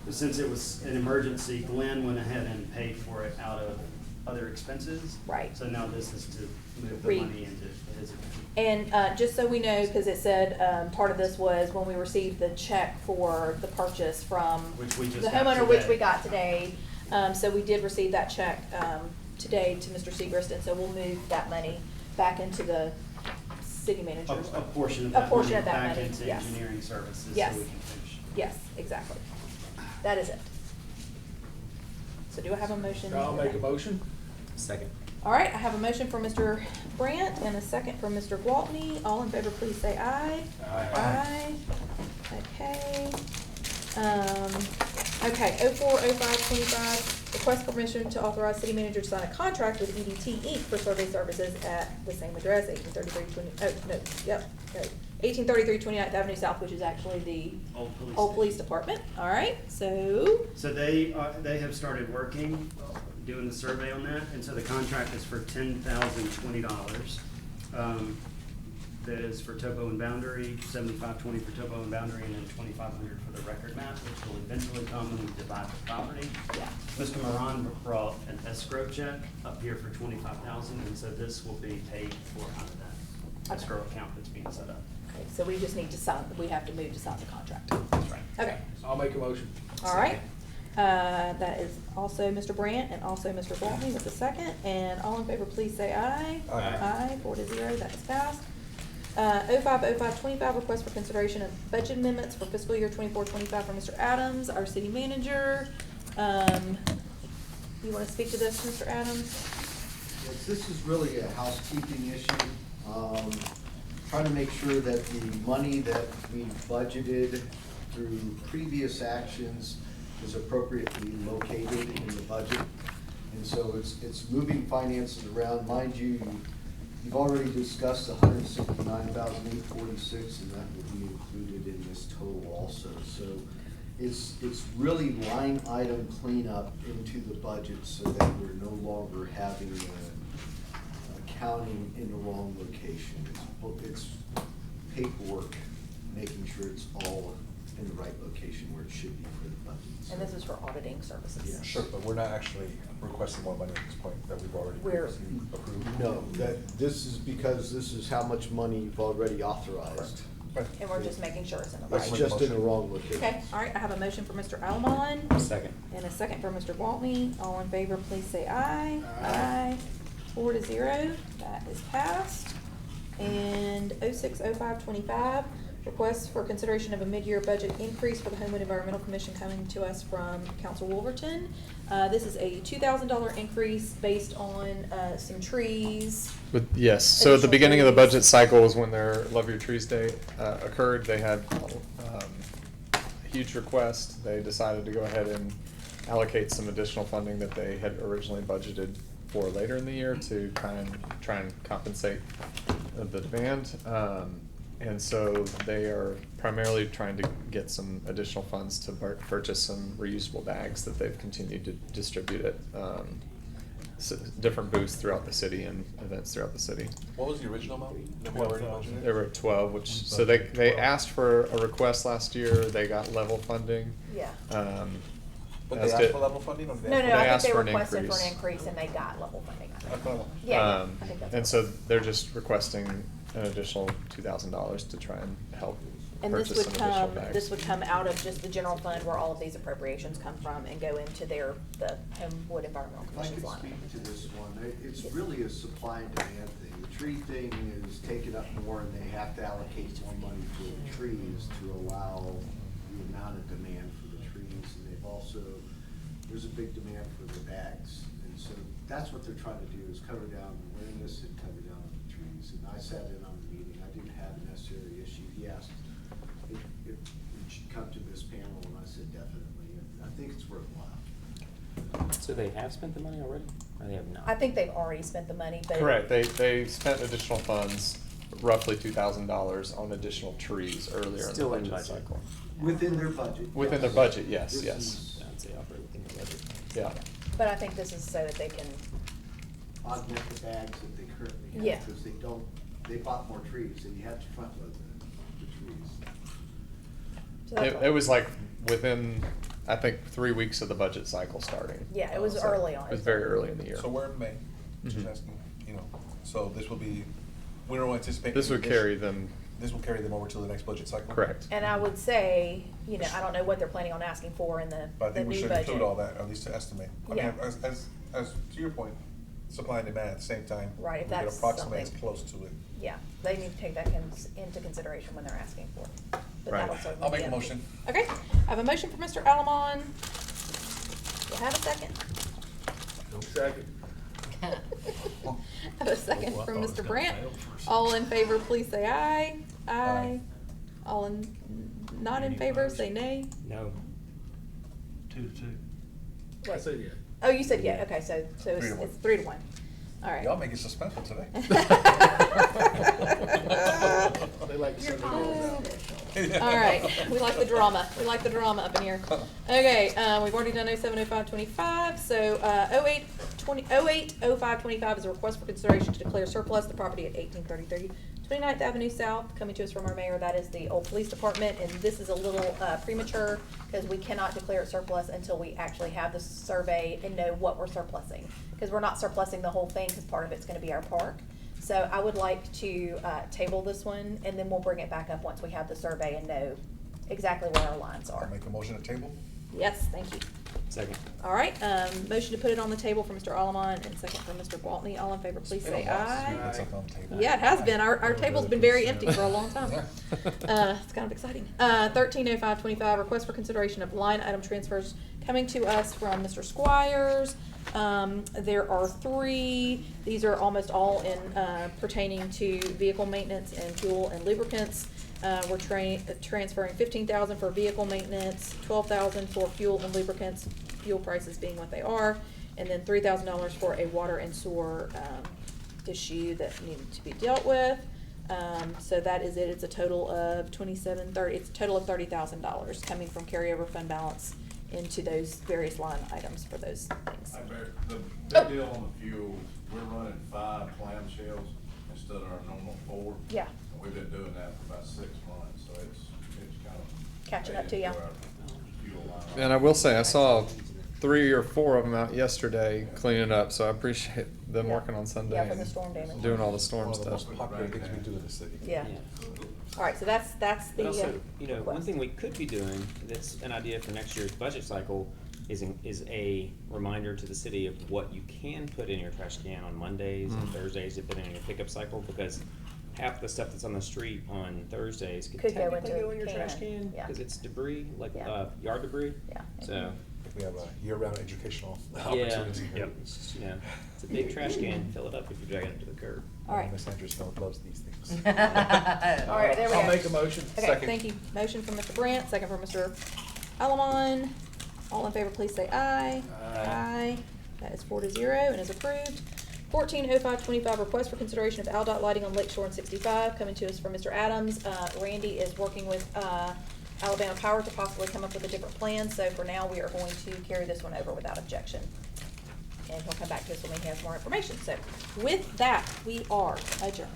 S8: since it was an emergency, Glenn went ahead and paid for it out of other expenses.
S3: Right.
S8: So now this is to move the money into his account.
S3: And just so we know, because it said part of this was when we received the check for the purchase from
S8: Which we just
S3: the
S8: got
S3: homeowner,
S8: today.
S3: which we got today. So we did receive that check today to Mr. Segrist, and so we'll move that money back into the city manager's.
S8: A portion of
S3: A
S8: that
S3: portion
S8: money
S3: of that
S8: back
S3: money,
S8: into
S3: yes.
S8: engineering services
S3: Yes.
S8: so we can finish.
S3: Yes, exactly. That is it. So do I have a motion?
S7: I'll make a motion.
S4: Second.
S3: All right, I have a motion for Mr. Brandt and a second for Mr. Gwaltney. All in favor, please say aye. Aye. Okay. Okay, 040525, request permission to authorize city manager to sign a contract with EDT Inc. for survey services at the same address, 1833 29th Avenue South, which is actually the old police department. All right, so.
S8: So they have started working, doing the survey on that, and so the contract is for $10,020. That is for topo and boundary, $7,520 for topo and boundary, and then $2,500 for the record map, which will eventually come when we divide the property.
S3: Yeah.
S8: Mr. Moran brought an escrow check up here for $25,000, and so this will be paid for out of that escrow account that's being set up.
S3: Okay, so we just need to sign, we have to move to sign the contract.
S8: That's right.
S3: Okay.
S7: I'll make a motion.
S3: All right. That is also Mr. Brandt and also Mr. Gwaltney with the second. And all in favor, please say aye.
S11: Aye.
S3: Aye, 4-0, that is passed. 050525, request for consideration of budget amendments for fiscal year 24-25 from Mr. Adams, our city manager. You want to speak to this, Mr. Adams?
S15: Yes, this is really a housekeeping issue. Trying to make sure that the money that we budgeted through previous actions is appropriately located in the budget. And so it's moving finances around. Mind you, you've already discussed $169,846, and that will be included in this total also. So it's really line item cleanup into the budget so that we're no longer having accounting in the wrong location. It's paperwork, making sure it's all in the right location where it should be for the budget.
S3: And this is for auditing services.
S15: Yeah.
S11: Sure, but we're not actually requesting more money at this point that we've already
S3: We're-
S11: approved.
S15: No, this is because this is how much money you've already authorized.
S3: and we're just making sure it's in the
S15: It's
S3: right.
S15: just in the wrong location.
S3: Okay, all right, I have a motion for Mr. Almond.
S4: Second.
S3: And a second for Mr. Waltney. All in favor, please say aye.
S7: Aye.
S3: 4-0, that is passed. And 06-05-25, request for consideration of a mid-year budget increase for the Homewood Environmental Commission coming to us from Council Wolverton. This is a $2,000 increase based on, some trees.
S12: But yes, so at the
S3: Additional
S12: beginning of the
S3: trees.
S12: budget cycle was when their Love Your Trees Day occurred. They had a huge request. They decided to go ahead and allocate some additional funding that they had originally budgeted for later in the year to try and compensate the demand. And so they are primarily trying to get some additional funds to purchase some reusable bags that they've continued to distribute at different booths throughout the city and events throughout the city.
S11: What was the original amount? that we already budgeted?
S12: They were at 12, which, so they asked for a request last year, they got level funding.
S3: Yeah.
S11: But
S12: as
S11: they
S12: did-
S11: asked for level funding or did
S3: No,
S11: they
S3: no,
S11: ask
S3: I
S12: asked
S3: think
S12: for
S3: they
S12: an
S3: requested for
S12: increase.
S3: an increase and they got level funding, I think.
S11: for level?
S3: Yeah,
S12: Um,
S3: I think that's.
S12: And
S3: what
S12: so
S3: it was.
S12: they're just requesting an additional $2,000 to try and help
S3: And this
S12: purchase
S3: would
S12: some additional
S3: come,
S12: bags.
S3: this would come out of just the general fund where all of these appropriations come from and go into the Homewood Environmental
S15: If I
S3: Commission's
S15: could
S3: line.
S15: speak to this one, it's really a supply and demand thing. The tree thing is taken up more and they have to allocate more money for the trees to allow the amount of demand for the trees. And they've also, there's a big demand for the bags. And so that's what they're trying to do, is cover down the awareness and cover down the trees. And I sat in on the meeting, I didn't have a necessary issue. He asked if we should come to this panel, and I said definitely. I think it's worthwhile.
S4: So they have spent the money already, or they have not?
S3: I think they've already spent the money, but.
S12: Correct, they spent additional funds, roughly $2,000 on additional trees earlier in the
S4: Still in
S12: budget
S4: budget.
S12: cycle.
S15: Within their budget.
S12: Within their
S15: yes.
S12: budget, yes,
S15: This
S12: yes.
S15: is
S4: I'd say operate within the budget.
S12: Yeah.
S3: But I think this is so that they can,
S15: augment the bags that they currently have.
S3: Yeah.
S15: Because they bought more trees, and you have to front load the trees.
S3: so that's
S12: It
S3: why.
S12: was like within, I think, 3 weeks of the budget cycle starting.
S3: Yeah, it was
S12: So
S3: early on.
S12: It was very early in the year.
S11: So we're in May, just
S12: Mhm.
S11: asking, so this will be, we don't anticipate.
S12: This would
S11: any
S12: carry them,
S11: This will carry them over to the next budget cycle?
S12: correct.
S3: And I would say, I don't know what they're planning on asking for in the
S11: But I think we
S3: new
S11: should
S3: budget.
S11: include all that, at least to estimate. I mean,
S3: Yeah.
S11: as to your point, supply and demand at the same time.
S3: Right, if
S11: we could
S3: that's
S11: approximate as
S3: something-
S11: close to it.
S3: Yeah, they need to take that into consideration when they're asking for it. But
S12: Right.
S3: that'll certainly
S11: I'll make
S3: be
S11: a
S3: up to-
S11: motion.
S3: Okay, I have a motion for Mr. Alamon. We'll have a second.
S7: Second.
S3: I have a second
S12: Oh, I
S3: from
S12: thought it was
S3: Mr.
S12: gonna
S3: Brandt.
S12: fail first.
S3: All in favor, please say aye. Aye.
S11: Aye.
S3: All not in
S9: Any
S3: favor,
S9: opposed?
S3: say nay.
S4: No.
S9: 2-2.
S7: I
S3: Wait.
S7: said yeah.
S3: Oh, you said yeah, okay, so
S11: 3-1.
S3: it's 3-1. All right.
S11: Y'all make it suspenseful today.
S7: They like to send it over now.
S3: All right, we like the drama. We like the drama up in here. Okay, we've already done 07-05-25, so 08-05-25 is a request for consideration to declare surplus the property at 1833 29th Avenue South, coming to us from our mayor. That is the old police department, and this is a little premature because we cannot declare it surplus until we actually have the survey and know what we're surplusing. Because we're not surplusing the whole thing, because part of it's gonna be our park. So I would like to table this one, and then we'll bring it back up once we have the survey and know exactly where our lines
S11: I'll
S3: are.
S11: make a motion to table.
S3: Yes, thank you.
S4: Second.
S3: All right, motion to put it on the table for Mr. Alamon and second for Mr. Gwaltney. All in favor, please say aye.
S11: Put something on the table.
S3: Yeah, it has been. Our table's been very empty for a long time.
S11: Yeah.
S3: It's kind of exciting. 13-05-25, request for consideration of line item transfers coming to us from Mr. Squires. There are 3. These are almost all in pertaining to vehicle maintenance and fuel and lubricants. We're transferring $15,000 for vehicle maintenance, $12,000 for fuel and lubricants, fuel prices being what they are, and then $3,000 for a water and sewer issue that needed to be dealt with. So that is it. It's a total of it's a total of $30,000 coming from carryover fund balance into those various line items for those things.
S16: The big deal on the fuel, we're running 5 clamshells instead of our normal 4.
S3: Yeah.
S16: And we've been doing that for about 6 months, so it's kind of.
S3: Catching up to you.
S16: added our fuel line.
S12: And I will say, I saw 3 or 4 of them out yesterday cleaning up, so I appreciate them
S3: Yeah.
S12: working on Sunday
S3: Yeah, for the
S12: and
S3: storm damage.
S12: doing all the storm
S11: One of the
S12: stuff.
S11: most popular things we do in the city.
S3: Yeah. All right, so that's the,
S4: But also, you know, one
S3: request.
S4: thing we could be doing, that's an idea for next year's budget cycle, is a reminder to the city of what you can put in your trash can on Mondays and Thursdays to put in your pickup cycle, because half the stuff that's on the street on Thursdays could
S3: Could go
S4: technically
S3: into
S4: go in your trash
S3: can,
S4: can,
S3: yeah.
S4: because it's debris, like,
S3: Yeah.
S4: yard debris.
S3: Yeah.
S4: So,
S11: We have a year-round educational
S4: yeah,
S11: opportunity here.
S4: it's just, you know, it's a big trash can, fill it up if you're dragging it to the curb.
S3: All right.
S11: Miss Andrews loves these things.
S3: All right, there we go.
S7: I'll make a motion.
S3: Okay,
S11: Second.
S3: thank you. Motion from Mr. Brandt, second from Mr. Alamon. All in favor, please say aye. Aye. That is 4-0 and is approved. 140525, request for consideration of Aldott lighting on Lake Shore and 65, coming to us from Mr. Adams. Randy is working with, Alabama Power to possibly come up with a different plan, so for now, we are going to carry this one over without objection. And he'll come back to us when he has more information. So with that, we are adjourned.